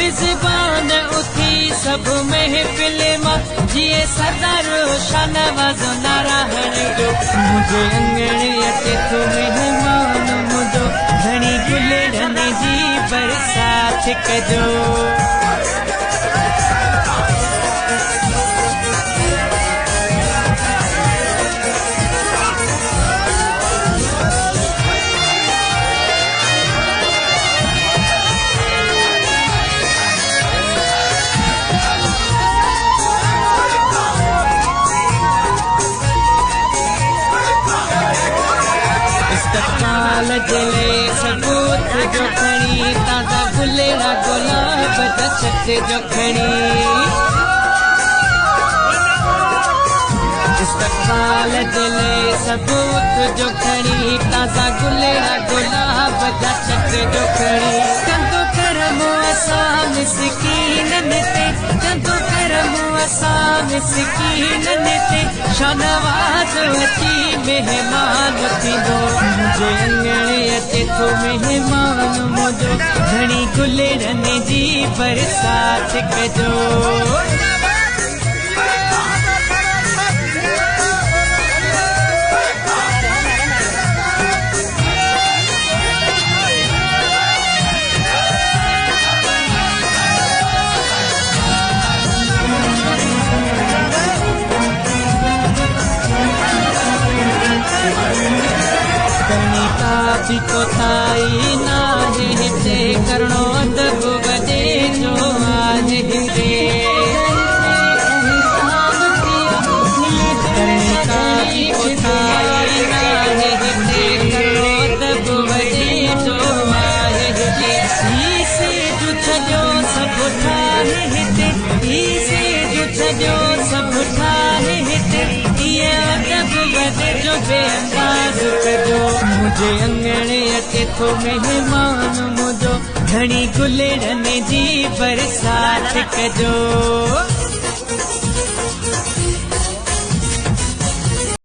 मिज़बान उथी सब महफिल मां जिए सदा रोशन वाज़ो नारा हणजो मुझे अंगणे अचे तो मेहमान मुझो घणी गुलड़नि जी बरसात कजो जले सबूत जो खणी ताज़ा गुलेरा गुलाब दशत जो खणी इस्तक़बाल जले सबूत जो खणी ताज़ा गुलेरा गुलाब दशत जो खणी कंदो करम असां मिस्कीननि ते कंदो करम असां मिस्कीननि ते शानवाज़ अची मेहमान थींदो मुझे अंगणे अचे तो मेहमान मुझो घणी गुलड़नि जी बरसात कजो कोताई नाहे हिते करणो अदब वॾे जो आहे हिते कोताई नाहे हिते करणो अदब वॾे जो आहे हिते ही सेज छॾियो सभु ठाहे हिते ही सेज छॾियो सभु ठाहे हिते इहे अदब वॾे जो बेअंदाज़ कजो मुझे अंगणे अचे तो मेहमान मुझो घणी गुलड़नि जी बरसात कजो।